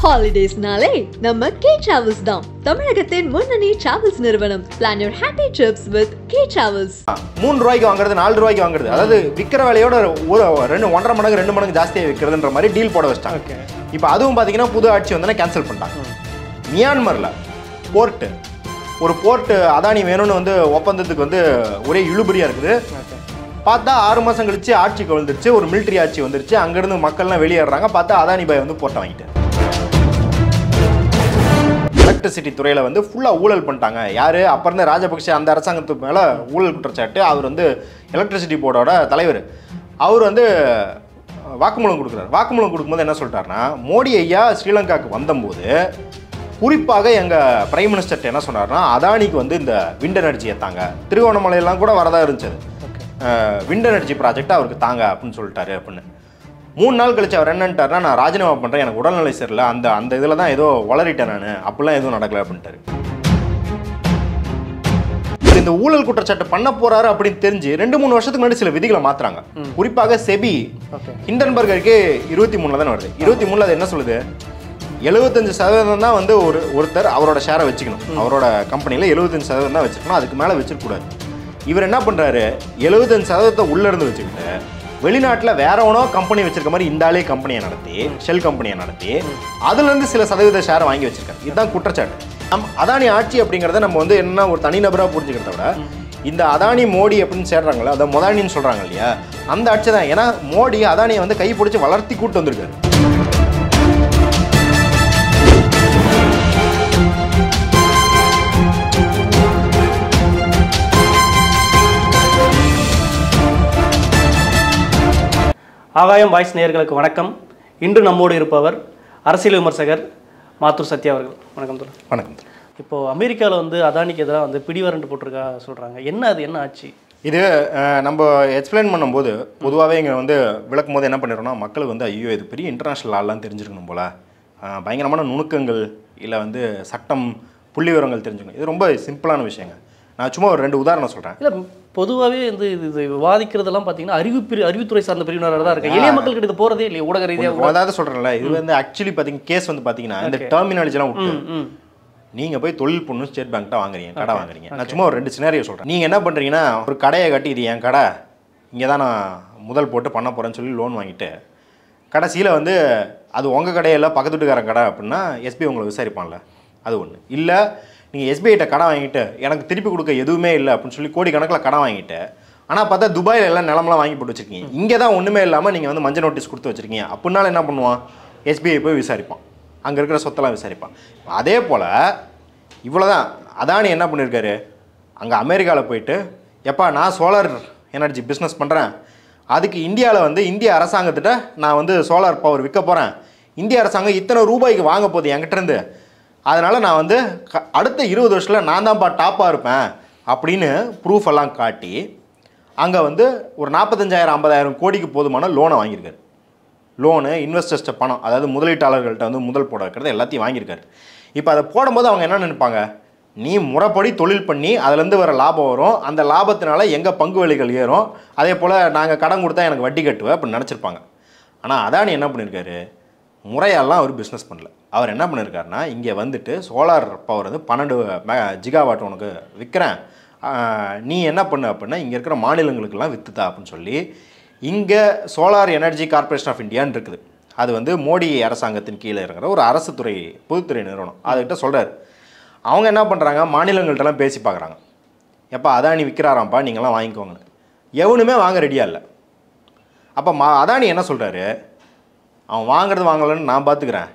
Holidays-நாலே நம்ம K Travels தான். தமிழகத்தின் முன்னணி டிராவல்ஸ் நிறுவனம். Plan your happy trips with K Travels. 3 ரூபாய்க்கு வாங்குறது 4 ரூபாய்க்கு வாங்குறது, அதாவது விற்கிற விலையோட ஒரு 1.5 மடங்கு 2 மடங்கு ஜாஸ்தியாக விற்கிறதுன்ற மாதிரி டீல் போட வச்சிட்டாங்க. இப்போ அதுவும் பார்த்தீங்கன்னா புது ஆட்சி வந்தோன்னா கேன்சல் பண்ணிட்டாங்க. மியான்மரில் ஒரு போர்ட்டு அதானி வேணும்னு வந்து ஒப்பந்தத்துக்கு வந்து ஒரே இழுபறியாக இருக்குது. பார்த்தா 6 மாதம் கழிச்சு ஆட்சி கவிழ்ந்துருச்சு, ஒரு மிலிட்ரி ஆட்சி வந்துருச்சு. அங்கேருந்து மக்கள்லாம் வெளியேறாங்க. பார்த்தா அதானி பாய் வந்து போர்ட்டை வாங்கிட்டு எலக்ட்ரிசிட்டி துறையில் வந்து ஃபுல்லாக ஊழல் பண்ணிட்டாங்க. யார் அப்போ இருந்த ராஜபக்சே அந்த அரசாங்கத்துக்கு மேலே ஊழல் குற்றச்சாட்டு. அவர் வந்து எலக்ட்ரிசிட்டி போர்டோட தலைவர். அவர் வந்து வாக்குமூலம் கொடுக்குறாரு. வாக்குமூலம் கொடுக்கும்போது என்ன சொல்லிட்டாருன்னா, மோடி ஐயா ஸ்ரீலங்காவுக்கு வந்தபோது குறிப்பாக எங்கள் பிரைம் மினிஸ்டர்கிட்ட என்ன சொன்னார்னா, அதானிக்கு வந்து இந்த விண்ட் எனர்ஜியை தாங்க, திருவோணமலையெல்லாம் கூட வரதா இருந்துச்சு, விண்ட் எனர்ஜி ப்ராஜெக்ட் அவருக்கு தாங்க அப்படின்னு சொல்லிட்டாரு. அப்படின்னு 3 நாள் கழிச்சு அவர் என்னன்ட்டார்னா, நான் ராஜினாமா பண்ணுறேன், எனக்கு உடல்நிலை சரியில்லை, அந்த இதில் தான் ஏதோ வளரிட்டேன் நான், அப்படிலாம் எதுவும் நடக்கலை அப்படின்ட்டாரு. இந்த ஊழல் குற்றச்சாட்டு பண்ண போறாரு அப்படின்னு தெரிஞ்சு 2-3 வருஷத்துக்கு முன்னாடி சில விதிகளை மாத்துறாங்க. குறிப்பாக செபி ஹிண்டன்பர்க் அறிக்கை 23 தானே வருது. 23 அது என்ன சொல்லுது, 75% தான் வந்து ஒருத்தர் அவரோட ஷேரை வச்சுக்கணும். அவரோட கம்பெனியில் 75% தான் வச்சுக்கணும், அதுக்கு மேலே வச்சிருக்கூடாது. இவர் என்ன பண்ணுறாரு, 75% உள்ளே இருந்து வச்சுக்கிட்டு வெளிநாட்டில் வேறவனோ கம்பெனி வச்சிருக்க மாதிரி இந்த ஆளே கம்பெனியை நடத்தி, ஷெல் கம்பெனியை நடத்தி அதுலேருந்து சில சதவீத ஷேரை வாங்கி வச்சிருக்காரு. இதுதான் குற்றச்சாட்டு. அதானி ஆட்சி அப்படிங்கிறத நம்ம வந்து என்ன ஒரு தனிநபராக புரிஞ்சுக்கிறத விட, இந்த அதானி மோடி அப்படின்னு சேர்றாங்களே, அதை மொதானின்னு சொல்கிறாங்க இல்லையா, அந்த ஆட்சி தான். ஏன்னா மோடி அதானியை வந்து கை பிடிச்சி வளர்த்தி கூட்டு வந்திருக்காரு. ஆகாயம் வாய்ஸ் நேயர்களுக்கு வணக்கம். இன்று நம்மோடு இருப்பவர் அரசியல் விமர்சகர் மாத்தூர் சத்யா அவர்கள். வணக்கம் தோழர். வணக்கம். இப்போது அமெரிக்காவில் வந்து அதானிக்கு எதிராக வந்து பிடிவாரண்ட் போட்டிருக்கா சொல்கிறாங்க. என்ன ஆச்சு இது? நம்ம எக்ஸ்பிளைன் பண்ணும்போது பொதுவாகவே இங்கே வந்து விளக்கும் போது என்ன பண்ணிடுறோம்னா, மக்களுக்கு வந்து ஐயோ இது பெரிய இன்டர்நேஷ்னல் லாலாம் தெரிஞ்சிருக்கணும் போல், பயங்கரமான நுணுக்கங்கள் இல்லை வந்து சட்டம் புள்ளி விவரங்கள் தெரிஞ்சுக்கணும். இது ரொம்ப சிம்பிளான விஷயங்க. நான் சும்மா ஒரு 2 உதாரணம் சொல்கிறேன். இல்லை, பொதுவாகவே வந்து இது விவாதிக்கிறதெல்லாம் பார்த்தீங்கன்னா அறிவுத்துறை சார்ந்த பிரிவினராக தான் இருக்குது. எளிய மக்கள்கிட்ட இது போகிறதே இல்லை, ஊடக ரீதியாக. அதாவது சொல்கிறேன்ல, இது வந்து ஆக்சுவலி பார்த்தீங்கன்னா கேஸ் வந்து பார்த்தீங்கன்னா இந்த டெர்மினாலஜிலாம் விட்டு நீங்கள் போய் தொழில் பண்ணணும், ஸ்டேட் பேங்க்ட்ட வாங்குறீங்க, கடை வாங்குறீங்க. நான் சும்மா ஒரு 2 சினாரியோ சொல்கிறேன். நீங்கள் என்ன பண்ணுறீங்கன்னா, ஒரு கடையை கட்டி இது என் கடை, இங்கே தான் நான் முதல் போட்டு பண்ண போகிறேன்னு சொல்லி லோன் வாங்கிட்டு கடைசியில் வந்து அது உங்கள் கடையில் பக்கத்து வீட்டுக்காரன் கடை அப்படின்னா எஸ்பிஐ உங்களை விசாரிப்பான்ல, அது ஒன்று. இல்லை நீங்கள் எஸ்பிஐட்ட கடன் வாங்கிட்டு எனக்கு திருப்பி கொடுக்க எதுவுமே இல்லை அப்படின்னு சொல்லி கோடிக்கணக்கில் கடன் வாங்கிட்டு, ஆனால் பார்த்தா துபாயில் எல்லாம் நிலமெல்லாம் வாங்கி போட்டு வச்சுருக்கீங்க, இங்கே தான் ஒன்றுமே இல்லாமல் நீங்கள் வந்து மஞ்சள் நோட்டீஸ் கொடுத்து வச்சுருக்கீங்க அப்படின்னாலும் என்ன பண்ணுவான், எஸ்பிஐ போய் விசாரிப்பான், அங்கே இருக்கிற சொத்தெல்லாம் விசாரிப்பான். அதே போல் இவ்வளோதான். அதானி என்ன பண்ணியிருக்காரு, அங்கே அமெரிக்காவில் போயிட்டு, எப்பா நான் சோலார் எனர்ஜி பிஸ்னஸ் பண்ணுறேன், அதுக்கு இந்தியாவில் வந்து இந்திய அரசாங்கத்திட்ட நான் வந்து சோலார் பவர் விற்க போகிறேன், இந்திய அரசாங்கம் இத்தனை ரூபாய்க்கு வாங்க போகுது என்கிட்டருந்து, அதனால் நான் வந்து அடுத்த 20 வருஷத்தில் நான் தான்ப்பா டாப்பாக இருப்பேன் அப்படின்னு ப்ரூஃப் எல்லாம் காட்டி அங்கே வந்து ஒரு 45,000-50,000 கோடிக்கு போதுமான லோனை வாங்கியிருக்காரு. லோனு இன்வெஸ்டர்ஸ்ட்ட பணம், அதாவது முதலீட்டாளர்கள்ட்ட வந்து முதல் போட வைக்கிறது எல்லாத்தையும் வாங்கியிருக்காரு. இப்போ அதை போடும்போது அவங்க என்ன நினைப்பாங்க, நீ முறைப்படி தொழில் பண்ணி அதுலேருந்து வர லாபம் வரும், அந்த லாபத்தினால எங்கள் பங்கு விலைகள் ஏறும், அதே போல் நாங்கள் கடன் கொடுத்தா எனக்கு வட்டி கட்டுவேன் அப்படின்னு நினச்சிருப்பாங்க. ஆனால் அதானி என்ன பண்ணியிருக்காரு, முறையெல்லாம் அவர் பிஸ்னஸ் பண்ணல. அவர் என்ன பண்ணியிருக்காருன்னா, இங்கே வந்துட்டு சோலார் பவர் வந்து 12 ஜிகாவாட் உனக்கு விற்கிறேன், நீ என்ன பண்ணு அப்படின்னா இங்கே இருக்கிற மாநிலங்களுக்கெல்லாம் விற்றுதா அப்படின்னு சொல்லி, இங்கே சோலார் எனர்ஜி கார்பரேஷன் ஆஃப் இந்தியான்னு இருக்குது, அது வந்து மோடி அரசாங்கத்தின் கீழே இருக்கிற ஒரு அரசு துறை பொதுத்துறை நிறுவனம், அதுக்கிட்ட சொல்கிறார். அவங்க என்ன பண்ணுறாங்க, மாநிலங்கள்ட்டெல்லாம் பேசி பார்க்குறாங்க, எப்போ அதானி விற்கிறாராம்ப்பா நீங்களாம் வாங்கிக்கோங்கன்னு. எவனுமே வாங்க ரெடியாக இல்லை. அப்போ அதானி என்ன சொல்கிறாரு, அவன் வாங்குறது வாங்கலன்னு நான் பார்த்துக்கிறேன்,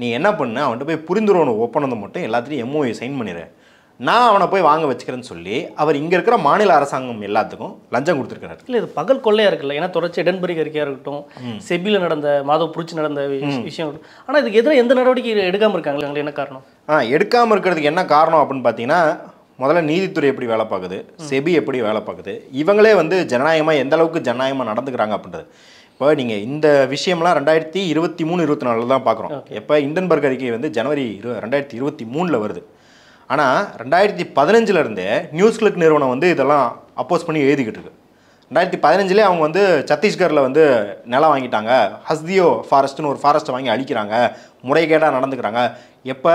நீ என்ன பண்ணு, அவன்கிட்ட போய் புரிந்துருவணும் ஒப்பந்தம் மட்டும் எல்லாத்தையும் எம்ஓஐ சைன் பண்ணிடு, நான் அவனை போய் வாங்க வச்சுக்கிறேன்னு சொல்லி அவர் இங்கே இருக்கிற மாநில அரசாங்கம் எல்லாத்துக்கும் லஞ்சம் கொடுத்துருக்காரு. இல்லை, இது பகல் கொள்ளையாக இருக்குல்ல. ஏன்னா தொடர்ச்சி எடன்பர்க் அறிக்கையாக இருக்கட்டும், செபியில் நடந்த மாதவ் புரிச்சு நடந்த விஷயம் இருக்கட்டும், ஆனால் இதுக்கு எதிராக எந்த நடவடிக்கை எடுக்காமல் இருக்காங்களே, என்ன காரணம்? எடுக்காமல் இருக்கிறதுக்கு என்ன காரணம் அப்படின்னு பார்த்தீங்கன்னா, முதல்ல நீதித்துறை எப்படி வேலை பார்க்குது, செபி எப்படி வேலை பார்க்குது, இவங்களே வந்து ஜனநாயகமாக எந்த அளவுக்கு ஜனநாயகமாக நடந்துக்கிறாங்க அப்படின்றது. இப்போ நீங்கள் இந்த விஷயம்லாம் 2023-24 தான் பார்க்குறோம். எப்போ ஹிண்டன்பர்க் அறிக்கை வந்து ஜனவரி 2023 வருது. ஆனால் 2015 நியூஸ் கிளிக் நிறுவனம் வந்து இதெல்லாம் அப்போஸ் பண்ணி எழுதிக்கிட்டு இருக்கு. 2015 அவங்க வந்து சத்தீஸ்கரில் வந்து நிலம் வாங்கிட்டாங்க. ஹஸ்தியோ ஃபாரஸ்ட்னு ஒரு ஃபாரஸ்ட்டை வாங்கி அழிக்கிறாங்க, முறைகேடாக நடந்துக்கிறாங்க. எப்போ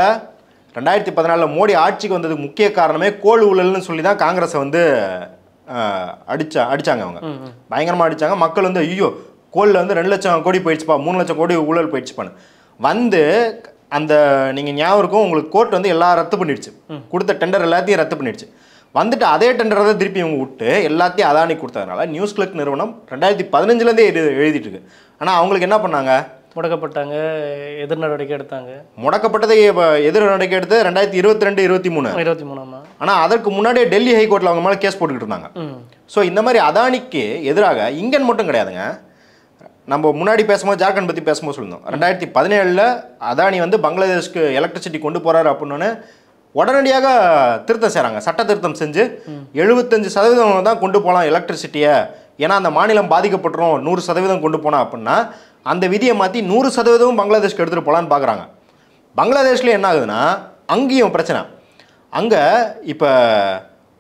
2014 மோடி ஆட்சிக்கு வந்ததுக்கு முக்கிய காரணமே கோல் ஊழல்னு சொல்லி தான் காங்கிரஸை வந்து அடித்தாங்க. அவங்க பயங்கரமாக அடித்தாங்க. மக்கள் வந்து ஐயோ கோலில் வந்து 2 லட்சம் கோடி போயிடுச்சுப்பா, 3 லட்சம் கோடி ஊழல் போயிடுச்சுப்பான்னு வந்து அந்த நீங்கள் ஞாபகம் இருக்கும், உங்களுக்கு கோர்ட் வந்து எல்லாம் ரத்து பண்ணிடுச்சு, கொடுத்த டெண்டர் எல்லாத்தையும் ரத்து பண்ணிடுச்சு. வந்துட்டு அதே டெண்டரை தான் திருப்பி இவங்க விட்டு எல்லாத்தையும் அதானி கொடுத்ததுனால நியூஸ் கிளிக் நிறுவனம் 2015 எழுதிட்டு இருக்கு. ஆனால் அவங்களுக்கு என்ன பண்ணாங்க, முடக்கப்பட்டாங்க, எதிர் நடவடிக்கை எடுத்தாங்க. முடக்கப்பட்டதை எதிர் நடவடிக்கை எடுத்து 2022-23. ஆனால் அதற்கு முன்னாடியே டெல்லி ஹைகோர்ட்டில் அவங்க மேலே கேஸ் போட்டுக்கிட்டு இருந்தாங்க. ஸோ இந்த மாதிரி அதானிக்கு எதிராக இங்கன் மட்டும் கிடையாதுங்க. நம்ம முன்னாடி பேசும்போது ஜார்க்கண்ட் பற்றி பேசும்போது சொல்லியிருந்தோம், 2017 அதானி வந்து பங்களாதேஷ்க்கு எலக்ட்ரிசிட்டி கொண்டு போகிறாரு அப்படின்னு உடனடியாக திருத்தம் செய்கிறாங்க. சட்ட திருத்தம் செஞ்சு 75% தான் கொண்டு போகலாம் எலக்ட்ரிசிட்டியை, ஏன்னா அந்த மாநிலம் பாதிக்கப்பட்டுரும், 100% கொண்டு போனா அப்படின்னா அந்த விதியை மாற்றி 100% பங்களாதேஷ்க்கு எடுத்துகிட்டு போகலான்னு பார்க்குறாங்க. பங்களாதேஷில் என்ன ஆகுதுன்னா அங்கேயும் பிரச்சனை. அங்கே இப்போ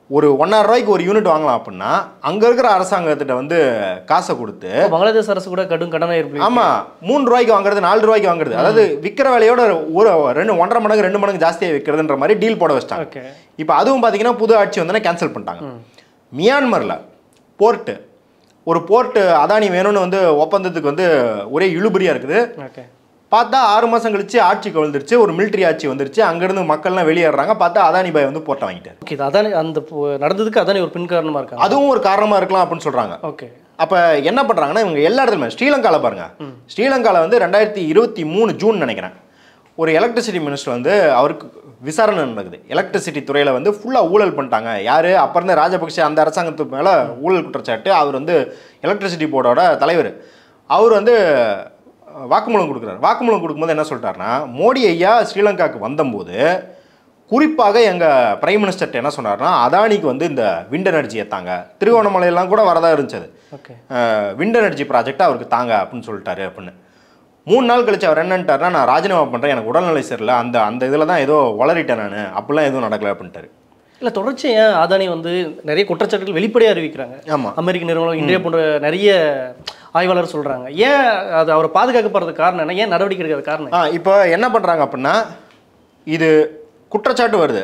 ஒரு 1.5 ரூபாய்க்கு ஒரு யூனிட் வாங்கலாம் அப்படின்னா அங்கே இருக்கிற அரசாங்கத்திட்ட வந்து காசை கொடுத்து பங்களாதேஷ் அரசு கூட கடும் கடனை ஏற்படுத்தி, ஆமாம் 3 ரூபாய்க்கு வாங்குறது 4 ரூபாய்க்கு வாங்குறது, அதாவது விற்கிற விலையோட ஒரு 1.5 மடங்கு 2 மடங்கு ஜாஸ்தியாக விற்கிறதுன்ற மாதிரி டீல் போட வச்சிட்டாங்க. இப்போ அதுவும் பார்த்தீங்கன்னா புது ஆட்சி வந்தோன்னா கேன்சல் பண்ணிட்டாங்க. மியான்மரில் ஒரு போர்ட்டு அதானி வேணும்னு வந்து ஒப்பந்தத்துக்கு வந்து ஒரே இழுபறியாக இருக்குது. பார்த்தா 6 மாதம் கழிச்சு ஆட்சி கவிழ்ந்துருச்சு, ஒரு மிலிட்ரி ஆட்சி வந்துருச்சு, அங்கேருந்து மக்கள்லாம் வெளியேறாங்க. பார்த்தா அதானி பாய் வந்து போர்ட்டை வாங்கிட்டார். ஓகே, அதானி அந்த நடந்ததுக்கு அதானி ஒரு பின் காரணமாக இருக்காங்க, அதுவும் ஒரு காரணமாக இருக்கலாம் அப்படின்னு சொல்கிறாங்க. ஓகே, அப்போ என்ன பண்ணுறாங்கன்னா இவங்க எல்லா இடத்துலையுமே ஸ்ரீலங்காவில் பாருங்கள், ஸ்ரீலங்காவில் வந்து 2023 ஜூன் நினைக்கிறேன் ஒரு எலக்ட்ரிசிட்டி மினிஸ்டர் வந்து அவருக்கு விசாரணை நடக்குது. எலக்ட்ரிசிட்டி துறையில் வந்து ஃபுல்லாக ஊழல் பண்ணிட்டாங்க. யார் அப்போ இருந்த ராஜபக்ஷ அந்த அரசாங்கத்துக்கு மேலே ஊழல் குற்றச்சாட்டு. அவர் வந்து எலக்ட்ரிசிட்டி போர்டோட தலைவர். அவர் வந்து வாக்குமூலம் கொடுக்குறாரு. வாக்குமூலம் கொடுக்கும்போது என்ன சொல்லிட்டாருன்னா, மோடி ஐயா ஸ்ரீலங்காவுக்கு வந்தபோது குறிப்பாக எங்கள் பிரைம் மினிஸ்டர்கிட்ட என்ன சொன்னார்னா, அதானிக்கு வந்து இந்த விண்ட் எனர்ஜி ஏற்றாங்க, திருவண்ணாமலையெல்லாம் கூட வரதா இருந்துச்சு, விண்ட் எனர்ஜி ப்ராஜெக்ட் அவருக்கு தாங்க அப்படின்னு சொல்லிட்டாரு. அப்படின்னு 3 நாள் கழிச்சு அவர் என்னன்ட்டார்னா, நான் ராஜினாமா பண்ணுறேன், எனக்கு உடல்நிலை சரியில்லை, அந்த இதில் தான் ஏதோ வளரிட்டேன் நான், அப்படிலாம் எதுவும் நடக்கலை அப்படின்ட்டாரு. இல்லை, தொடர்ச்சி ஏன் அதானி வந்து நிறைய குற்றச்சாட்டுகள் வெளிப்படையாக அறிவிக்கிறாங்க. ஆமாம், அமெரிக்க நிறுவனம் இந்தியா போன்ற நிறைய ஆய்வாளர் சொல்கிறாங்க. ஏன் அது அவரை பாதுகாக்கப்படுறதுக்கு காரணம் என்ன, ஏன் நடவடிக்கை எடுக்கிறது காரணம்? இப்போ என்ன பண்ணுறாங்க அப்படின்னா, இது குற்றச்சாட்டு வருது,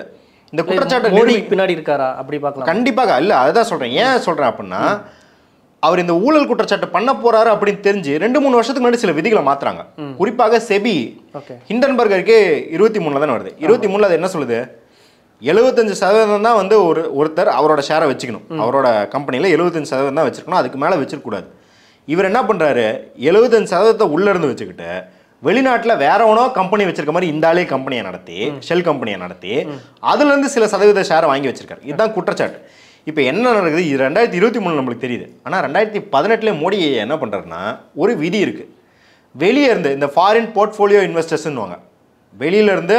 இந்த குற்றச்சாட்டு மோடி பின்னாடி இருக்காரா அப்படி பார்க்கலாம். கண்டிப்பாக இல்லை, அதுதான் சொல்கிறேன். ஏன் சொல்கிறேன் அப்படின்னா, அவர் இந்த ஊழல் குற்றச்சாட்டு பண்ண போறாரு அப்படின்னு தெரிஞ்சு 2-3 வருஷத்துக்கு முன்னாடி சில விதிகளை மாத்துறாங்க. குறிப்பாக செபி ஹிண்டன்பர்க் அறிக்கை 23 தானே வருது. 23 அது என்ன சொல்லுது, 75% தான் வந்து ஒருத்தர் அவரோட ஷேரை வச்சுக்கணும், அவரோட கம்பெனியில் 75% தான் வச்சிருக்கணும், அதுக்கு மேலே வச்சிருக்கக்கூடாது. இவர் என்ன பண்ணுறாரு, 75% உள்ளே இருந்து வச்சுக்கிட்டு வெளிநாட்டில் வேறவனோ கம்பெனி வச்சிருக்க மாதிரி இந்த ஆளே கம்பெனியை நடத்தி, ஷெல் கம்பெனியை நடத்தி அதுலேருந்து சில சதவீத ஷேரை வாங்கி வச்சிருக்காரு. இதுதான் குற்றச்சாட்டு. இப்போ என்ன நடக்குது, இது 2023 நம்மளுக்கு தெரியுது. ஆனால் 2018 மோடி என்ன பண்ணுறாருன்னா, ஒரு விதி இருக்குது. வெளியே இருந்து இந்த ஃபாரின் போர்ட்ஃபோலியோ இன்வெஸ்டர்ஸ்ன்னுவாங்க, வெளியிலேருந்து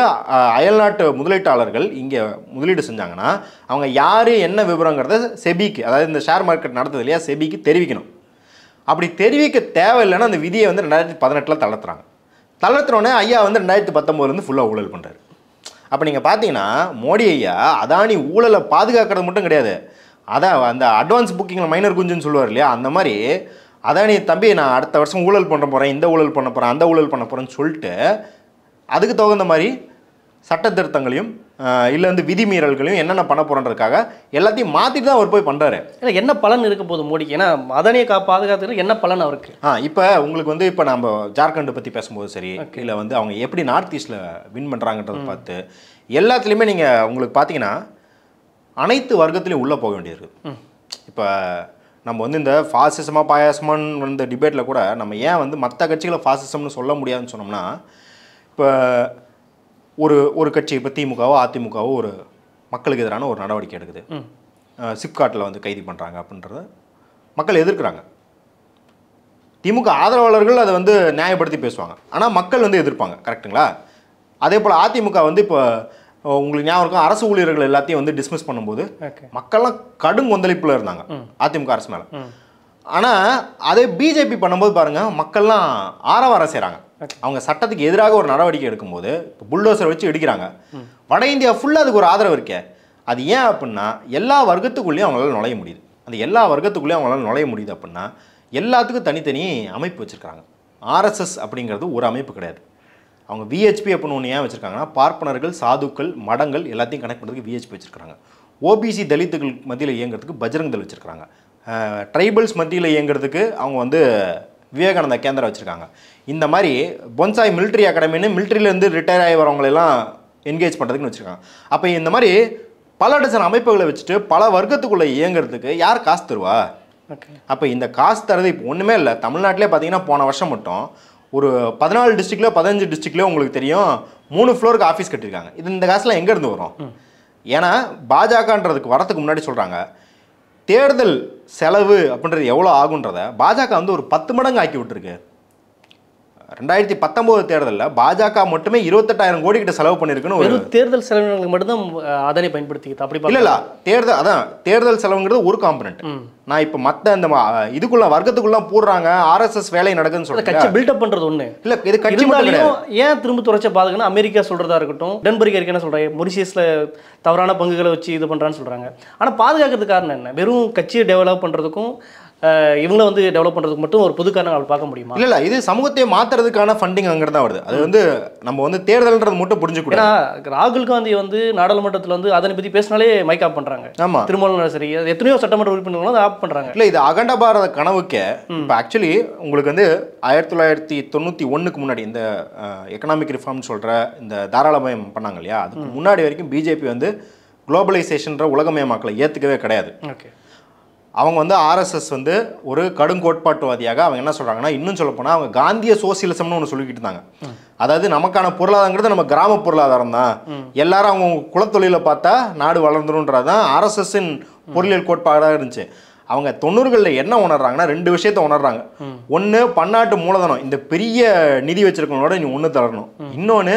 அயல்நாட்டு முதலீட்டாளர்கள் இங்கே முதலீடு செஞ்சாங்கன்னா அவங்க யார் என்ன விவரங்கிறத செபிக்கு, அதாவது இந்த ஷேர் மார்க்கெட் நடத்துது இல்லையா, செபிக்கு தெரிவிக்கணும். அப்படி தெரிவிக்க தேவையில்லைன்னா அந்த விதியை வந்து 2018 தளர்த்துறாங்க. தளர்த்துறோன்னே ஐயா வந்து 2019 ஃபுல்லாக ஊழல் பண்ணுறாரு. அப்போ நீங்கள் பார்த்தீங்கன்னா மோடி ஐயா அதானி ஊழலை பாதுகாக்கிறது மட்டும் கிடையாது, அதான் அந்த அட்வான்ஸ் புக்கிங்கில் மைனர் குஞ்சுன்னு சொல்லுவார் இல்லையா, அந்த மாதிரி அதானி தம்பி நான் அடுத்த வருஷம் ஊழல் பண்ண போகிறேன், இந்த ஊழல் பண்ண போகிறேன், அந்த ஊழல் பண்ண போகிறேன்னு சொல்லிட்டு அதுக்கு தகுந்த மாதிரி சட்ட திருத்தங்களையும் இல்லை வந்து விதிமீறல்களையும் என்னென்ன பண்ண போகிறன்றதுக்காக எல்லாத்தையும் மாற்றிட்டு தான் அவர் போய் பண்ணுறாரு. இல்லை, என்ன பலன் இருக்க போகுது மோடிக்கு? ஏன்னா அதானியை பாதுகாத்துக்கு என்ன பலன் அவருக்கு? இப்போ உங்களுக்கு வந்து இப்போ நம்ம ஜார்க்கண்டை பற்றி பேசும்போது சரி, இல்லை வந்து அவங்க எப்படி நார்த் ஈஸ்டில் வின் பண்ணுறாங்கன்றதை பார்த்து எல்லாத்துலேயுமே நீங்கள் உங்களுக்கு பார்த்தீங்கன்னா அனைத்து வர்க்கத்துலையும் உள்ளே போக வேண்டியது இருக்குது. இப்போ நம்ம வந்து இந்த ஃபாசிசமாக பாயாசமான்னு இந்த டிபேட்டில் கூட நம்ம ஏன் வந்து மற்ற கட்சிகளை ஃபாசிசம்னு சொல்ல முடியாதுன்னு சொன்னோம்னா, இப்போ ஒரு கட்சி இப்போ திமுகவோ அதிமுகவோ ஒரு மக்களுக்கு எதிரான ஒரு நடவடிக்கை எடுக்குது, சிப்காட்டில் வந்து கைது பண்ணுறாங்க அப்படின்றத மக்கள் எதிர்க்கிறாங்க. திமுக ஆதரவாளர்கள் அதை வந்து நியாயப்படுத்தி பேசுவாங்க, ஆனால் மக்கள் வந்து எதிர்ப்பாங்க. கரெக்டுங்களா? அதே போல் அதிமுக வந்து இப்போ உங்களுக்கு ஞாபகம் இருக்கும், அரசு ஊழியர்கள் எல்லாத்தையும் வந்து டிஸ்மிஸ் பண்ணும்போது மக்கள்லாம் கடும் கொந்தளிப்பில் இருந்தாங்க அதிமுக அரசு மேலே. ஆனால் அதே பிஜேபி பண்ணும்போது பாருங்கள், மக்கள்லாம் ஆரவாரம் செய்கிறாங்க. அவங்க சட்டத்துக்கு எதிராக ஒரு நடவடிக்கை எடுக்கும்போது இப்போ புல்டோசர் வச்சு இடிக்கிறாங்க. வட இந்தியா ஃபுல்லாக அதுக்கு ஒரு ஆதரவு இருக்கே. அது ஏன் அப்படின்னா எல்லா வர்க்கத்துக்குள்ளேயும் அவங்களால நுழைய முடியுது. அந்த எல்லா வர்க்கத்துக்குள்ளேயும் அவங்களால நுழைய முடியுது அப்படின்னா எல்லாத்துக்கும் தனித்தனி அமைப்பு வச்சுருக்காங்க. ஆர்எஸ்எஸ் அப்படிங்கிறது ஒரு அமைப்பு கிடையாது. அவங்க விஹெச்பி அப்படின்னு ஒன்று ஏன் வச்சுருக்காங்கன்னா, பார்ப்பனர்கள், சாதுக்கள், மடங்கள் எல்லாத்தையும் கனெக்ட் பண்ணுறதுக்கு விஹெச்பி வச்சுருக்காங்க. ஓபிசி தலித்துகள் மத்தியில் இயங்குறதுக்கு பஜ்ரங் தள் வச்சுருக்காங்க. ட்ரைபல்ஸ் மத்தியில் இயங்குறதுக்கு அவங்க வந்து விவேகானந்தா கேந்திரா வச்சுருக்காங்க. இந்த மாதிரி பொன்சாய் மிலிட்ரி அகாடமின்னு மிலிட்ரியிலேருந்து ரிட்டையர் ஆகி வரவங்களெல்லாம் என்கேஜ் பண்ணுறதுக்குன்னு வச்சுருக்காங்க. அப்போ இந்த மாதிரி பல டசன் அமைப்புகளை வச்சுட்டு பல வர்க்கத்துக்குள்ளே இயங்குறதுக்கு யார் காசு தருவா? அப்போ இந்த காசு தரது இப்போ ஒன்றுமே இல்லை. தமிழ்நாட்டிலே பார்த்தீங்கன்னா போன வருஷம் மட்டும் ஒரு 14 டிஸ்ட்ரிக்ட்லையோ 15 டிஸ்ட்ரிக்ட்லையோ உங்களுக்கு தெரியும் 3 ஃப்ளோருக்கு ஆஃபீஸ் கட்டியிருக்காங்க. இந்த காசுலாம் எங்கேருந்து வரும்? ஏன்னா பாஜகன்றதுக்கு வரத்துக்கு முன்னாடி சொல்கிறாங்க தேர்தல் செலவு அப்படின்றது எவ்வளோ ஆகுன்றத பாஜக வந்து ஒரு 10 மடங்கு ஆக்கி விட்டுருக்கு. 2019 தேர்தலில் பாஜக மட்டுமே 28,000 கோடி கிட்ட செலவு பண்ணிருக்குன்னு ஒரு தேர்தல் செலவுகளுக்கு மட்டும்தான் அதானி பயன்படுத்திக்கிட்டு அப்படி இல்ல தேர்தல் செலவுங்கிறது ஒரு காம்பனன்ட். நான் இப்போ மற்ற இந்த இதுக்குள்ள வர்க்கத்துக்குள்ள போடுறாங்க ஆர்எஸ்எஸ் வேலை நடக்குதுன்னு சொல்லிட்டு கட்சி பில்டப் பண்றது ஒண்ணு இல்ல. இது கட்சி மட்டும் ஏன் திரும்ப துறைச்ச பாதுகாப்புனா அமெரிக்கா சொல்றதா இருக்கட்டும், டென்பர்க் என்ன சொல்றாங்க, மொரிஷியஸ்ல தவறான பங்குகளை வச்சு இது பண்றான்னு சொல்றாங்க. ஆனா பாதுகாக்கிறதுக்கு காரணம் என்ன? வெறும் கட்சியை டெவலப் பண்றதுக்கும் இவங்கள வந்து டெவலப் பண்ணுறதுக்கு மட்டும் ஒரு பொது காரணம் அவள் பார்க்க முடியுமா? இல்லை, இது சமூகத்தை மாற்றுறதுக்கான ஃபண்டிங் அங்கிருந்து தான் வருது. அது வந்து நம்ம வந்து தேர்தல்ன்றது மட்டும் புரிஞ்சுக்கூடாது. ஏன்னா ராகுல் காந்தி வந்து நாடாளுமன்றத்தில் வந்து அதனை பற்றி பேசினாலே மைக் ஆஃப் பண்ணுறாங்க. ஆமாம், திருமணம் சரி, எத்தனையோ சட்டமன்ற உறுப்பினர்களும் அதை ஆஃப் பண்ணுறாங்க. இல்லை, இது அகண்ட பாரத கனவுக்கே இப்போ ஆக்சுவலி உங்களுக்கு வந்து 1991க்கு முன்னாடி இந்த எக்கனாமிக் ரிஃபார்ம்னு சொல்கிற இந்த தாராளமயம் பண்ணாங்க இல்லையா, அதுக்கு முன்னாடி வரைக்கும் பிஜேபி வந்து குளோபலைசேஷன்ற உலகமயமாக்கலை ஏற்றுக்கவே கிடையாது. ஓகே, அவங்க வந்து ஆர்எஸ்எஸ் வந்து ஒரு கடுங்கோட்பாட்டுவாதியாக அவங்க என்ன சொல்கிறாங்கன்னா, இன்னும் சொல்லப்போனால் அவங்க காந்திய சோசியலிசம்னு ஒன்று சொல்லிக்கிட்டு இருந்தாங்க. அதாவது நமக்கான பொருளாதாரங்கிறது நம்ம கிராம பொருளாதாரம் தான், எல்லாரும் அவங்க குலத்தொழிலை பார்த்தா நாடு வளர்ந்துருன்றது தான் ஆர்எஸ்எஸ்ஸின் பொருளியல் கோட்பாடாக இருந்துச்சு. அவங்க 90களில் என்ன உணர்றாங்கன்னா, 2 விஷயத்த உணர்றாங்க. ஒன்று, பன்னாட்டு மூலதனம் இந்த பெரிய நிதி வச்சிருக்கவங்களோட நீ ஒன்று தரணும். இன்னொன்று,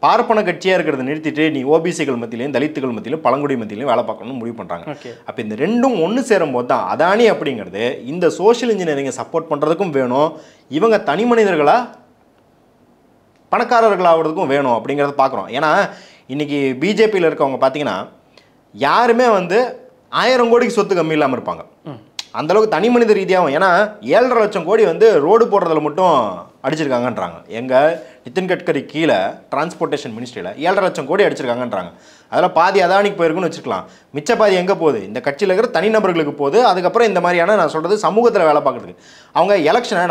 பார்ப்பன கட்சியாக இருக்கிறத நிறுத்திட்டு நீ ஓபிசிகள் மத்தியிலையும் தலித்துகள் மத்தியிலும் பழங்குடி மத்தியிலையும் வேலை பார்க்கணும்னு முடிவு பண்ணுறாங்க. அப்போ இந்த ரெண்டும் ஒன்று சேரும்போது தான் அதானி அப்படிங்கிறது இந்த சோஷியல் இன்ஜினியரிங்கை சப்போர்ட் பண்ணுறதுக்கும் வேணும், இவங்க தனி மனிதர்களாக பணக்காரர்களாகிறதுக்கும் வேணும் அப்படிங்கிறத பார்க்குறோம். ஏன்னா இன்றைக்கி பிஜேபியில் இருக்கவங்க பார்த்தீங்கன்னா யாருமே வந்து 1000 கோடிக்கு சொத்து கம்மி இல்லாமல் இருப்பாங்க. அந்தளவுக்கு தனி மனித ரீதியாகவும். ஏன்னா 7.5 லட்சம் கோடி வந்து ரோடு போடுறதுல மட்டும் அடிச்சிருக்காங்கன்றாங்க. எங்கள் நிதின் கட்கரி கீழே டிரான்ஸ்போர்ட்டேஷன் மினிஸ்ட்ரியில் 7.5 லட்சம் கோடி அடிச்சிருக்காங்கன்றாங்க. அதில் பாதி அதானிக்கு போயிருக்குன்னு வச்சுக்கலாம், மிச்ச பாதி எங்கே போகுது? இந்த கட்சியில் இருக்கிற தனிநபர்களுக்கு போகுது. அதுக்கப்புறம் இந்த மாதிரியான நான் சொல்கிறது சமூகத்தில் வேலை பார்க்குறதுக்கு அவங்க எலெக்ஷனை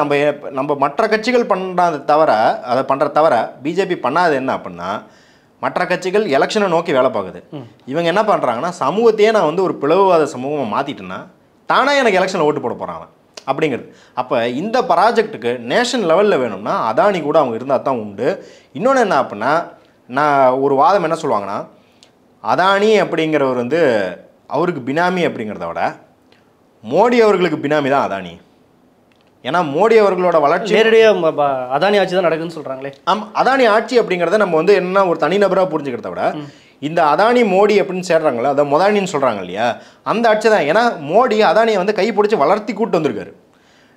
நம்ம மற்ற கட்சிகள் பண்ணுறது தவிர அதை பண்ணுற தவிர பிஜேபி பண்ணாது என்ன அப்படின்னா, மற்ற கட்சிகள் எலெக்ஷனை நோக்கி வேலை பார்க்குது. இவங்க என்ன பண்ணுறாங்கன்னா, சமூகத்தையே நான் வந்து ஒரு பிளவுவாத சமூகமாக மாற்றிட்டேன்னா தானே எனக்கு எலெக்ஷனில் ஓட்டு போட போகிறாங்க அப்படிங்கிறது. அப்போ இந்த ப்ராஜெக்ட்டுக்கு நேஷன் லெவலில் வேணும்னா அதானி கூட அவங்க இருந்தால் தான் உண்டு. இன்னொன்று என்ன அப்படின்னா, நான் ஒரு வாதம் என்ன சொல்லுவாங்கன்னா, அதானி அப்படிங்கிறவர் வந்து அவருக்கு பினாமி அப்படிங்கிறத விட மோடி அவர்களுக்கு பினாமி தான் அதானி. ஏன்னா மோடி அவர்களோட வளர்ச்சி நேரடியாக அதானி ஆட்சி தான் நடக்குதுன்னு சொல்கிறாங்களே. ஆமாம், அதானி ஆட்சி அப்படிங்கிறத நம்ம வந்து என்ன ஒரு தனிநபராக புரிஞ்சுக்கிறத விட இந்த அதானி மோடி அப்படின்னு சேர்றாங்களே, அதை மொதானின்னு சொல்கிறாங்க இல்லையா, அந்த ஆட்சி தான். ஏன்னா மோடி அதானியை வந்து கை பிடிச்சி வளர்த்தி கூட்டு வந்திருக்காரு.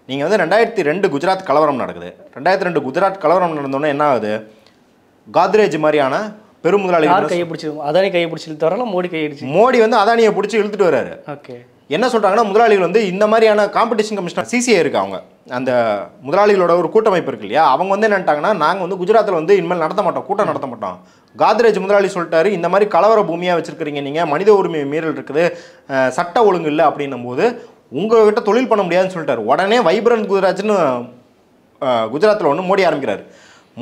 நீங்கள் வந்து 2002 குஜராத் கலவரம் நடக்குது. 2002 குஜராத் கலவரம் நடந்தோன்னே என்ன ஆகுது, காத்ரேஜ் மாதிரியான பெரும் முதலாளிகள் கையை பிடிச்சி அதானி கையை பிடிச்சி இழுத்து வரலாம், மோடி வந்து அதானியை பிடிச்சி இழுத்துட்டு வர்றாரு. ஓகே, என்ன சொல்கிறாங்கன்னா, முதலாளிகள் வந்து இந்த மாதிரியான காம்படிஷன் கமிஷனர் சிசிஐ இருக்கு, அவங்க அந்த முதலாளிகளோட ஒரு கூட்டமைப்பு இருக்கு இல்லையா, அவங்க வந்து என்னட்டாங்கன்னா, நாங்கள் வந்து குஜராத்தில் வந்து இனிமேல் நடத்த மாட்டோம், கூட்டம் நடத்த மாட்டோம். காத்ரேஜ் முதலாளி சொல்லிட்டாரு, இந்த மாதிரி கலவர பூமியாக வச்சுருக்கிறீங்க நீங்கள், மனித உரிமை மீறல் இருக்குது, சட்ட ஒழுங்கு இல்லை அப்படின்னும் போது உங்கள்கிட்ட தொழில் பண்ண முடியாதுன்னு சொல்லிட்டாரு. உடனே வைப்ரண்ட் குஜராத்னு குஜராத்தில் ஒன்று மோடி ஆரம்பிக்கிறார்.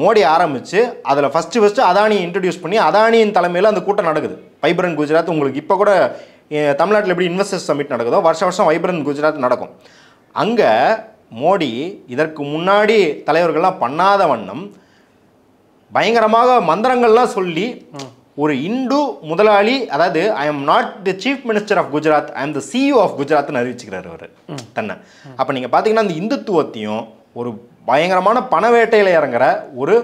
மோடி ஆரம்பித்து அதில் ஃபஸ்ட்டு அதானி இன்ட்ரடியூஸ் பண்ணி அதானியின் தலைமையில் அந்த கூட்டம் நடக்குது, வைப்ரண்ட் குஜராத். உங்களுக்கு இப்போ கூட தமிழ்நாட்டில் எப்படி இன்வெஸ்டர்ஸ் சமிட் நடக்குதோ வருஷம் வைப்ரண்ட் குஜராத் நடக்கும். அங்கே மோடி இதற்கு முன்னாடி தலைவர்கள்லாம் பண்ணாத வண்ணம் பயங்கரமாக மந்திரங்கள்லாம் சொல்லி ஒரு இந்து முதலாளி, அதாவது I am not the chief minister of Gujarat, I am the CEO of குஜராத்னு அறிவிச்சுக்கிறார் அவர் தன்னை. அப்போ நீங்கள் பார்த்தீங்கன்னா இந்த இந்துத்துவத்தையும் ஒரு பயங்கரமான பணவேட்டையில் இறங்குற ஒரு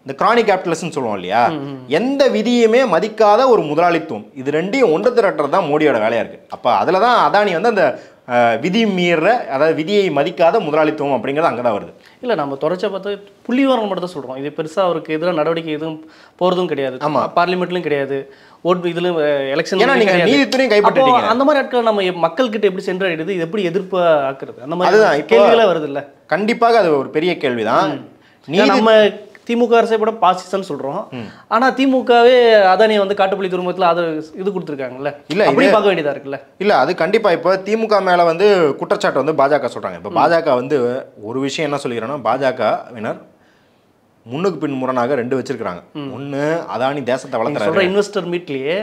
இந்த கிரானிக் கேபிட்டலிஸ்ட்னு சொல்லுவோம் இல்லையா, எந்த விதியுமே மதிக்காத ஒரு முதலாளித்துவம், இது ரெண்டையும் ஒன்று திரட்டுறது தான் மோடியோட வேலையாக இருக்குது. அப்போ அதில் தான் அதானி வந்து அந்த விதி மீற, அதாவது விதியை மதிக்காத முதலாளித்துவம் அப்படிங்கிறது அங்கே தான் வருது. இல்லை நம்ம தொடர்ச்சியாக பார்த்தா புள்ளிவிவரங்கள் மட்டும் தான் சொல்கிறோம். இது பெருசாக அவருக்கு எதிராக நடவடிக்கை எதுவும் போகிறதும் கிடையாது. பார்லிமெண்ட்லையும் கிடையாது, ஓட்டு இதுலையும் எலெக்ஷன் நீதித்துறையும் கைப்பற்றிட்டீங்க. அந்த மாதிரி ஆட்கள் நம்ம மக்கள்கிட்ட எப்படி சென்றடையுது, இது எப்படி எதிர்ப்பு ஆக்குறது, அந்த மாதிரி கேள்விகளே வருது இல்லை? கண்டிப்பாக அது ஒரு பெரிய கேள்விதான். நம்ம திமுக அரசை கூட பாசிசம் சொல்றோம், ஆனா திமுகவே அதானியை வந்து காட்டுப்பள்ளி துறைமுகத்தில் அதை இது கொடுத்துருக்காங்கல்ல, இல்ல அப்படி பார்க்க வேண்டியதா இருக்குல்ல? இல்ல அது கண்டிப்பா. இப்போ திமுக மேல வந்து குற்றச்சாட்டு வந்து பாஜக சொல்றாங்க. இப்போ பாஜக வந்து ஒரு விஷயம் என்ன சொல்லிக்கிறேன்னா, பாஜகவினர் முன்னுக்கு பின் முரணாக 2 வச்சிருக்காங்க. ஒண்ணு, அதானி தேசத்தை வளர்த்துறாரு. இன்வெஸ்டர் மீட்லயே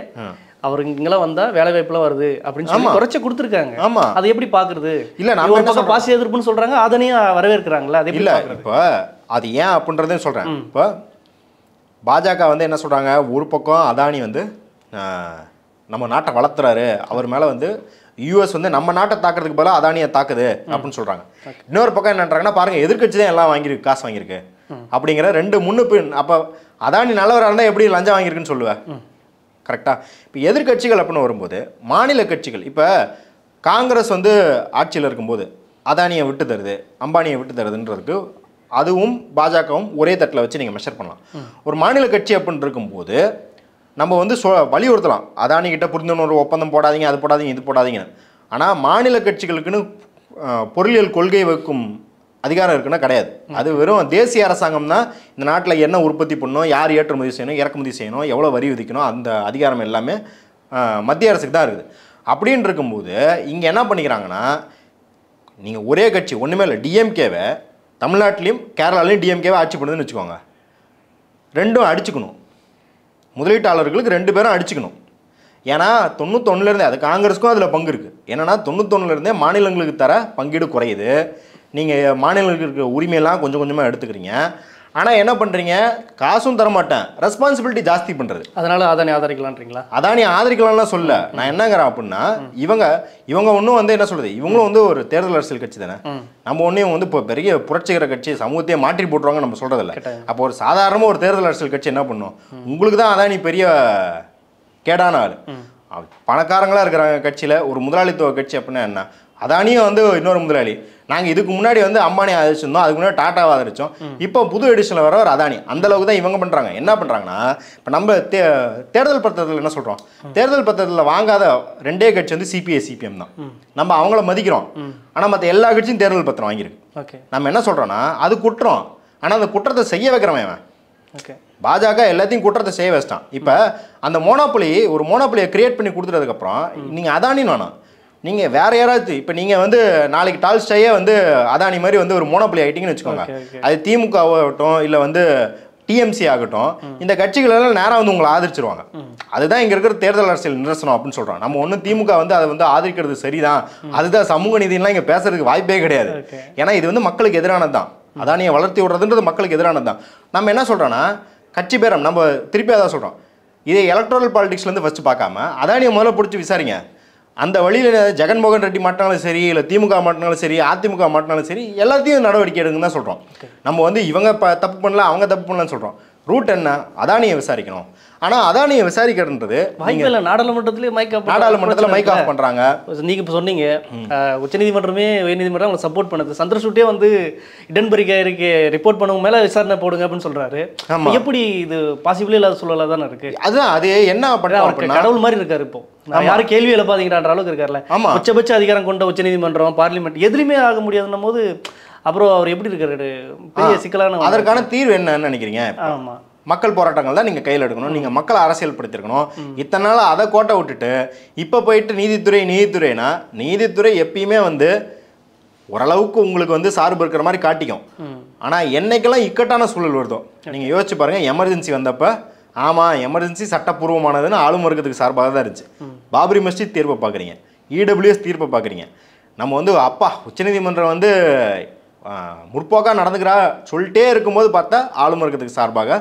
அவர் இங்கெல்லாம் வந்தா வேலை வாய்ப்புலாம் வருது அப்படின்னு சொல்லி குறைச்சு கொடுத்துருக்காங்க. ஆமா, அதை எப்படி பாக்குறது? இல்ல நம்ம பாசி எதிர்ப்புன்னு சொல்றாங்க, அதனையும் வரவேற்கிறாங்களா? அது இல்ல. இப்போ அது ஏன் அப்படின்றதையும் சொல்றேன். இப்போ பாஜக வந்து என்ன சொல்றாங்க, ஒரு பக்கம் அதானி வந்து நம்ம நாட்டை வளர்த்துறாரு, அவர் மேல வந்து யூஎஸ் வந்து நம்ம நாட்டை தாக்குறதுக்கு பதிலாக அதானியை தாக்குது அப்படின்னு சொல்றாங்க. இன்னொரு பக்கம் என்னன்றாங்கன்னா, பாருங்க எதிர்கட்சி தான் எல்லாம் வாங்கியிருக்கு, காசு வாங்கியிருக்கு அப்படிங்கிற 2 முன்னுப்பின். அப்போ அதானி நல்லவராக இருந்தால் எப்படி லஞ்சம் வாங்கியிருக்குன்னு சொல்லுவேன்? கரெக்டாக. இப்போ எதிர்கட்சிகள் அப்படின்னு வரும்போது மாநில கட்சிகள், இப்போ காங்கிரஸ் வந்து ஆட்சியில் இருக்கும்போது அதானியை விட்டு தருது, அம்பானியை விட்டு தருதுன்றதுக்கு அதுவும் பாஜகவும் ஒரே தட்டில் வச்சு நீங்கள் மெஷர் பண்ணலாம். ஒரு மாநில கட்சி அப்படின்னு இருக்கும்போது நம்ம வந்து வலியுறுத்தலாம், அதானிக்கிட்ட புரிந்துணர்வு ஒப்பந்தம் போடாதீங்க, அது போடாதீங்க, இது போடாதீங்கன்னு. ஆனால் மாநில கட்சிகளுக்குன்னு பொருளியல் கொள்கை வைக்கும் அதிகாரம் இருக்குன்னா கிடையாது. அது வெறும் தேசிய அரசாங்கம் தான் இந்த நாட்டில் என்ன உற்பத்தி பண்ணணும், யார் ஏற்றுமதி செய்யணும், இறக்குமதி செய்யணும், எவ்வளோ வரி விதிக்கணும், அந்த அதிகாரம் எல்லாமே மத்திய அரசுக்கு தான் இருக்குது. அப்படின்னு இருக்கும்போது இங்கே என்ன பண்ணிக்கிறாங்கன்னா, நீங்கள் ஒரே கட்சி ஒன்றுமே இல்லை, டிஎம்கேவை தமிழ்நாட்டிலையும் கேரளாலையும் டிஎம்கேவை ஆட்சி பண்ணுதுன்னு வச்சுக்கோங்க, 2ம் அடிச்சுக்கணும். முதலீட்டாளர்களுக்கு 2 பேரும் அடிச்சுக்கணும். ஏன்னா 91லேருந்தே அது காங்கிரஸுக்கும் அதில் பங்கு இருக்குது. ஏன்னா 91லேருந்தே மாநிலங்களுக்கு தர பங்கீடு குறையுது. நீங்கள் மாநிலங்களுக்கு இருக்கிற உரிமையெல்லாம் கொஞ்சம் கொஞ்சமாக எடுத்துக்கிறீங்க. ஆனால் என்ன பண்ணுறீங்க, காசும் தரமாட்டேன், ரெஸ்பான்சிபிலிட்டி ஜாஸ்தி பண்ணுறது. அதனால் அதானி ஆதரிக்கலான்றீங்களா? அதானி ஆதரிக்கலாம்லாம் சொல்ல நான் என்னங்கிறேன் அப்படின்னா, இவங்க ஒன்றும் வந்து என்ன சொல்கிறது, இவங்களும் வந்து ஒரு தேர்தல் அரசியல் கட்சி தானே. நம்ம ஒன்றும் வந்து இப்போ பெரிய புரட்சிகர கட்சி, சமூகத்தையே மாற்றி போட்டுருவாங்க நம்ம சொல்கிறதில்ல. அப்போ ஒரு சாதாரணமாக ஒரு தேர்தல் அரசியல் கட்சி என்ன பண்ணும், உங்களுக்கு தான் அதானி பெரிய கேடான ஆள், பணக்காரங்களாக இருக்கிறாங்க கட்சியில், ஒரு முதலாளித்துவ கட்சி அப்படின்னா என்ன, அதானியும் வந்து இன்னொரு முதலாளி. நாங்கள் இதுக்கு முன்னாடி வந்து அம்பானி ஆதரிச்சிருந்தோம், அதுக்கு முன்னாடி டாட்டாவை ஆதரிச்சோம், இப்போ புது எடிஷனில் வர ஒரு அதானி. அந்த அளவுக்கு தான் இவங்க பண்ணுறாங்க. என்ன பண்ணுறாங்கன்னா, இப்போ நம்ம தேர்தல் பத்திரத்தில் என்ன சொல்கிறோம், தேர்தல் பத்திரத்தில் வாங்காத 2 கட்சி வந்து சிபிஐ சிபிஎம் தான். நம்ம அவங்கள மதிக்கிறோம், ஆனால் மற்ற எல்லா கட்சியும் தேர்தல் பத்திரம் வாங்கியிருக்கு. நம்ம என்ன சொல்கிறோன்னா, அது குற்றம், ஆனால் அந்த குற்றத்தை செய்ய வைக்கிறவன் பாஜக எல்லாத்தையும் குற்றத்தை செய்ய வச்சிட்டான். இப்போ அந்த ஒரு மோனோபொலியை கிரியேட் பண்ணி கொடுத்துட்டதுக்கப்புறம் நீங்கள் அதானின்னு வேணாம், நீங்கள் வேறு யாராவது, இப்போ நீங்கள் வந்து நாளைக்கு டால்ஸ்டாயே வந்து அதானி மாதிரி வந்து ஒரு மோனோபொலி ஆகிட்டீங்கன்னு வச்சுக்கோங்க, அது திமுக ஆகட்டும் இல்லை வந்து டிஎம்சி ஆகட்டும், இந்த கட்சிகளெல்லாம் நேராக வந்து உங்களை ஆதரிச்சிருவாங்க. அதுதான் இங்கே இருக்கிற தேர்தல் அரசியல் நிரசனம் அப்படின்னு சொல்கிறோம். நம்ம ஒன்றும் திமுக வந்து அதை வந்து ஆதரிக்கிறது சரிதான், அதுதான் சமூக நீதியெல்லாம் இங்கே பேசுறதுக்கு வாய்ப்பே கிடையாது. ஏன்னா இது வந்து மக்களுக்கு எதிரானது தான், அதானியை வளர்த்தி விடுறதுன்றது மக்களுக்கு எதிரானது தான். நம்ம என்ன சொல்கிறோன்னா, கட்சி பேரம் நம்ம திருப்பி அதான் சொல்கிறோம், இதே எலக்ட்ரல் பாலிடிக்ஸ்லேருந்து ஃபஸ்ட்டு பார்க்காம அதானியை முதல்ல பிடிச்சி விசாரிங்க. அந்த வழியில் ஜெகன்மோகன் ரெட்டி மாட்டினாலும் சரி, இல்லை திமுக மாட்டினாலும் சரி, அதிமுக மாட்டினாலும் சரி, எல்லாத்தையும் நடவடிக்கை எடுங்கன்னு தான் சொல்கிறோம். நம்ம வந்து இவங்க தப்பு பண்ணல, அவங்க தப்பு பண்ணலன்னு சொல்கிறோம். ரூட் என்ன, அதானியை விசாரிக்கணும். ஆனால் அதானியை விசாரிக்கிறதுன்றது நாடாளுமன்றத்தில் மைக் ஆஃப் பண்ணுறாங்க. நீங்கள் இப்போ சொன்னீங்க உச்சநீதிமன்றமே உயர்நீதிமன்றம் அவங்களை சப்போர்ட் பண்ணுது, சந்திரசூட்டே வந்து இடன்பெருக்கை ரிப்போர்ட் பண்ணவங்க மேலே விசாரணை போடுங்க அப்படின்னு சொல்கிறாரு. எப்படி இது பாசிபிளே இல்லாத சூழலாக தானே இருக்குது? அதுதான் அது என்ன பண்ணுறாங்க, கடவுள் மாதிரி இருக்காரு. இப்போ யாரும் கேள்வி எழுப்பாதீங்கன்ற அளவுக்கு இருக்காருல்ல. உச்சபட்ச அதிகாரம் கொண்ட உச்சநீதிமன்றம், பார்லிமெண்ட் எதுலையுமே ஆக முடியாதுன்னும் போது அப்புறம் அவர் எப்படி இருக்காரு? பெரிய சிக்கலான. அதற்கான தீர்வு என்னன்னு நினைக்கிறீங்க? ஆமாம், மக்கள் போராட்டங்கள் தான் நீங்கள் கையில் எடுக்கணும். நீங்கள் மக்களை அரசியல் படுத்திருக்கணும். இத்தனை நாள் அதை கோட்டை விட்டுட்டு இப்போ போயிட்டு நீதித்துறைனா, நீதித்துறை எப்பயுமே வந்து ஓரளவுக்கு உங்களுக்கு வந்து சார்பு இருக்கிற மாதிரி காட்டிக்கும். ஆனால் என்னைக்கெல்லாம் இக்கட்டான சூழல் வருதோ நீங்கள் யோசிச்சு பாருங்கள். எமர்ஜென்சி வந்தப்போ ஆமாம் எமர்ஜென்சி சட்டப்பூர்வமானதுன்னு ஆளும் வர்க்கத்துக்கு சார்பாக தான் இருந்துச்சு. பாபரி மஸ்ஜித் தீர்ப்பை பார்க்குறீங்க, இடபிள்யூஎஸ் தீர்ப்பை பார்க்குறீங்க. நம்ம வந்து உச்சநீதிமன்றம் வந்து முற்போக்காக நடந்துக்கிறா சொல்லிட்டே இருக்கும்போது பார்த்தா ஆளும் வர்க்கத்துக்கு சார்பாக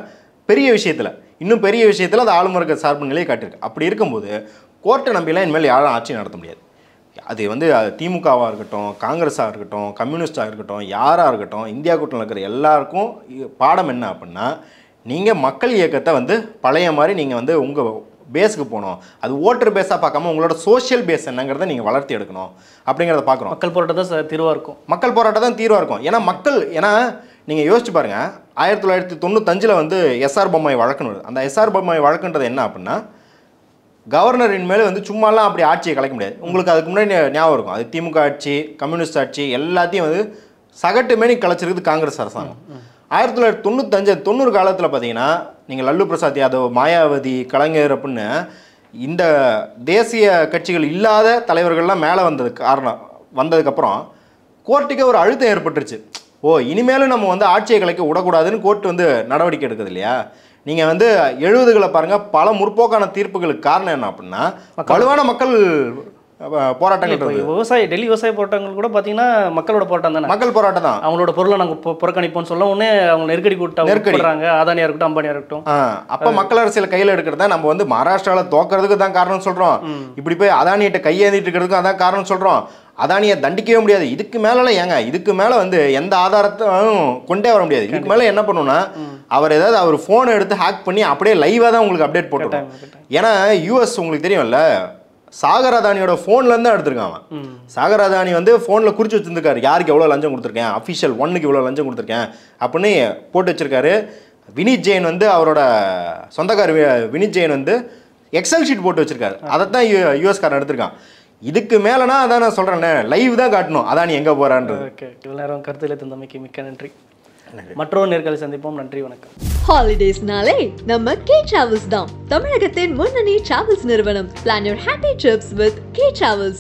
இன்னும் பெரிய விஷயத்தில் அது ஆளும் வர்க்க சார்பு நிலையை காட்டியிருக்கு. அப்படி இருக்கும்போது கோர்ட்டை நம்பிலாம் இனிமேல் யாரும் ஆட்சி நடத்த முடியாது. அது வந்து திமுகவாக இருக்கட்டும், காங்கிரஸாக இருக்கட்டும், கம்யூனிஸ்டாக இருக்கட்டும், யாராக இருக்கட்டும், இந்தியா கூட்டணியில் இருக்கிற எல்லாருக்கும் பாடம் என்ன அப்படின்னா, நீங்கள் மக்கள் இயக்கத்தை வந்து பழைய மாதிரி நீங்கள் வந்து உங்கள் பேஸுக்கு போகணும். அது ஓட்டர் பேஸாக பார்க்காம உங்களோட சோஷியல் பேஸ் என்னங்கிறத நீங்கள் வளர்த்தி எடுக்கணும் அப்படிங்கிறத பார்க்குறோம். மக்கள் போராட்டம் தான் தீர்வாக இருக்கும். மக்கள் போராட்டம் தான் தீர்வாக இருக்கும். ஏன்னா நீங்கள் யோசிச்சு பாருங்கள், 1995 வந்து எஸ்ஆர் பொம்மை வழக்குன்னு. அந்த எஸ்ஆர் பொம்மை வழக்குன்றது என்ன அப்படின்னா, கவர்னரின் மேலே வந்து சும்மாலாம் அப்படி ஆட்சியை கலைக்க முடியாது. உங்களுக்கு அதுக்கு முன்னாடி ஞாபகம் இருக்கும், அது திமுக ஆட்சி, கம்யூனிஸ்ட் ஆட்சி எல்லாத்தையும் வந்து சகட்டு மேனி கலைச்சிருக்குது காங்கிரஸ் அரசாங்கம். 1995-90 காலத்தில் பார்த்தீங்கன்னா நீங்கள் லல்லு பிரசாத் யாதவ், மாயாவதி, கலைஞர் அப்படின்னு இந்த தேசிய கட்சிகள் இல்லாத தலைவர்கள்லாம் மேலே வந்ததுக்கப்புறம் கோர்ட்டுக்கே ஒரு அழுத்தம் ஏற்பட்டுருச்சு. இனிமேலும் நம்ம வந்து ஆட்சியை கலைக்க விடக்கூடாதுன்னு கோர்ட்டு வந்து நடவடிக்கை எடுக்குது இல்லையா. நீங்கள் வந்து 70களை பாருங்கள், பல முற்போக்கான தீர்ப்புகளுக்கு காரணம் என்ன அப்படின்னா வலுவான மக்கள் போராட்டங்கள். டெல்லி விவசாய போராட்டங்கள் கூட பார்த்தீங்கன்னா மக்களோட போராட்டம் தானே. மக்கள் போராட்டம் தான். அவங்களோட பொருளை நாங்கள் புறக்கணிப்போம்னு சொல்ல உடனே அவங்க நெருக்கடி கூட்டாங்க, அதானியாக இருக்கட்டும், அம்பானியாக இருக்கட்டும். அப்போ மக்கள் அரசியல் கையில் எடுக்கிறதா நம்ம வந்து மகாராஷ்டிராவில் தோக்கிறதுக்கு தான் காரணம் சொல்கிறோம். இப்படி போய் அதானியிட்ட கையேந்திட்டு இருக்கிறதுக்கும் அதான் காரணம் சொல்கிறோம். அதானியை தண்டிக்கவே முடியாது. இதுக்கு மேலெல்லாம் ஏங்க, இதுக்கு மேலே வந்து எந்த ஆதாரத்தையும் கொண்டே வர முடியாது. இதுக்கு மேலே என்ன பண்ணணும்னா அவர் ஃபோனை எடுத்து ஹேக் பண்ணி அப்படியே லைவாக தான் உங்களுக்கு அப்டேட் போட்டுருவோம். ஏன்னா யூஎஸ் உங்களுக்கு தெரியும்ல, சாகர் அதானியோட ஃபோன்லேருந்து தான் எடுத்திருக்கான். சாகர் அதானி வந்து ஃபோனில் குறித்து வச்சுருந்துருக்காரு, யாருக்கு எவ்வளோ லஞ்சம் கொடுத்துருக்கேன், அஃபிஷியல் 1க்கு இவ்வளோ லஞ்சம் கொடுத்துருக்கேன் அப்படின்னு போட்டு வச்சுருக்காரு. வினித் ஜெயின் வந்து அவரோட சொந்தக்கார் வினித் ஜெயின் வந்து எக்ஸல் ஷீட் போட்டு வச்சுருக்காரு. அதை தான் யூஎஸ்காரன் எடுத்திருக்கான். இதுக்கு மேலேனா அதான் நான் சொல்கிறேன்னே, லைவ் தான் காட்டணும் அதானி எங்கே போகிறான்றது. ஓகே, இவ்வளோ நேரம் கருத்தில் தந்தமைக்கு மிக்க நன்றி. மற்றொரு நேர்காணல் சந்திப்போம். நன்றி, வணக்கம். ஹாலிடேஸ்னாலே நம்ம கே டிராவல்ஸ் தான். தமிழகத்தின் முன்னணி டிராவல்ஸ் நிறுவனம். Plan your happy trips with K Travels.